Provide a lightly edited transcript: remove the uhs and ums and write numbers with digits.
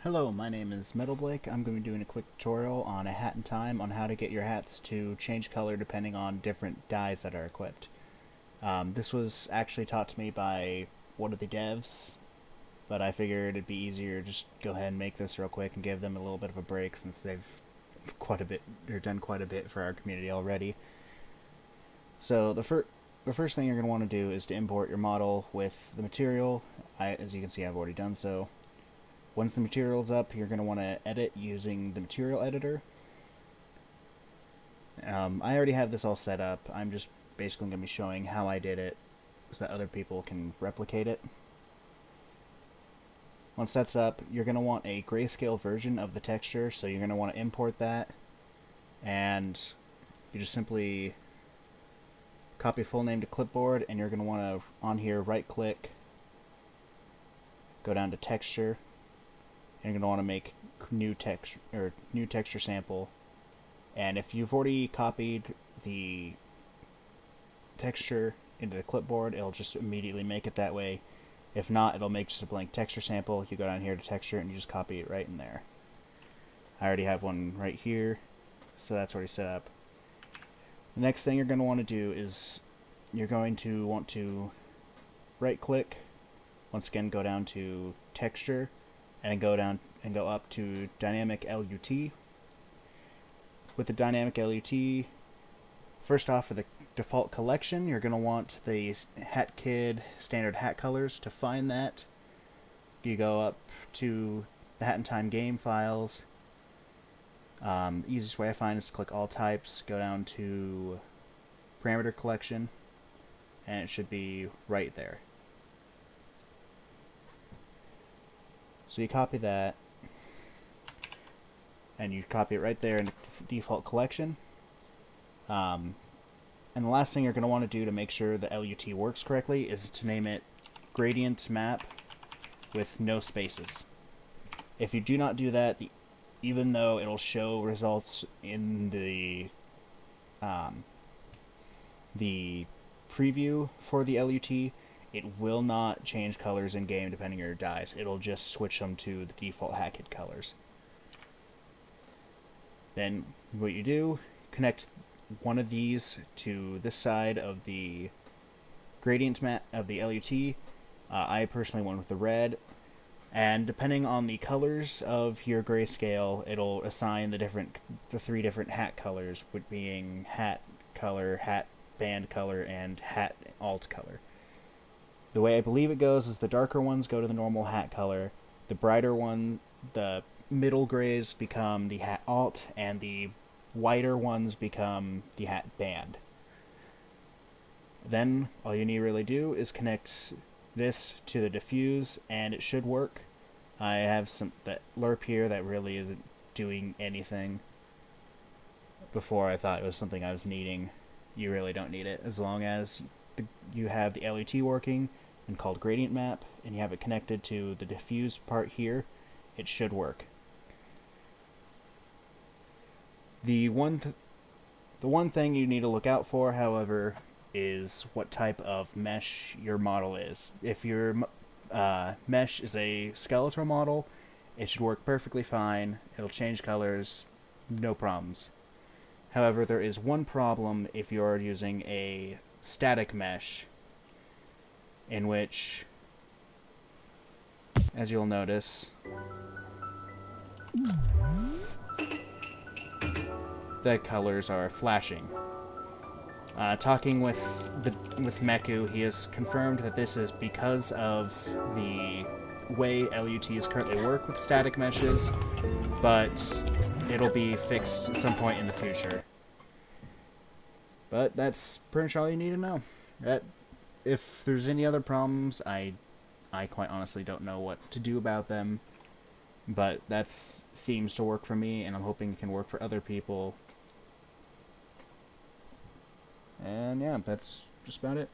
Hello, my name is Metal Blake. I'm going to be doing a quick tutorial on a hat in time on how to get your hats to change color depending on different dyes that are equipped. This was actually taught to me by one of the devs, but I figured it'd be easier to just go ahead and make this real quick and give them a little bit of a break since they've done quite a bit for our community already. So the first thing you're going to want to do is to import your model with the material. As you can see, I've already done so. Once the material's up, you're going to want to edit using the material editor. I already have this all set up. I'm just basically going to be showing how I did it so that other people can replicate it. Once that's up, you're going to want a grayscale version of the texture, so you're going to want to import that, and you just simply copy full name to clipboard, and you're going to want to, on here, right click, go down to texture, and you're going to want to make new texture sample. And if you've already copied the texture into the clipboard, it'll just immediately make it that way. If not, it'll make just a blank texture sample. You go down here to texture and you just copy it right in there. I already have one right here, so that's already set up. The next thing you're going to want to do is you're going to want to right click, once again go down to texture, and go down and go up to dynamic LUT. With the dynamic LUT, first off, for the default collection, you're going to want the Hat Kid standard hat colors. To find that, you go up to the Hat in Time game files. The easiest way I find is to click all types, go down to parameter collection, and it should be right there. So you copy that, and you copy it right there in the default collection. And the last thing you're going to want to do to make sure the LUT works correctly is to name it gradient map with no spaces. If you do not do that, even though it'll show results in the preview for the LUT, it will not change colors in game depending on your dyes. It'll just switch them to the default Hat Kid colors. Then what you do, connect one of these to this side of the gradient map of the LUT. I personally went with the red, and depending on the colors of your grayscale, it'll assign the three different hat colors, with being hat color, hat band color, and hat alt color. The way I believe it goes is the darker ones go to the normal hat color, the brighter one, the middle grays become the hat alt, and the whiter ones become the hat band. Then all you need to really do is connect this to the diffuse, and it should work. I have that lerp here that really isn't doing anything. Before I thought it was something I was needing. You really don't need it. As long as you have the LUT working and called gradient map, and you have it connected to the diffuse part here, it should work. The one thing you need to look out for, however, is what type of mesh your model is. If your mesh is a skeletal model, it should work perfectly fine. It'll change colors, no problems. However, there is one problem if you're using a static mesh, in which, as you'll notice, the colors are flashing. Talking with Meku, he has confirmed that this is because of the way LUTs currently work with static meshes, but it'll be fixed at some point in the future. But that's pretty much all you need to know. If there's any other problems, I quite honestly don't know what to do about them, but that seems to work for me, and I'm hoping it can work for other people. And yeah, that's just about it.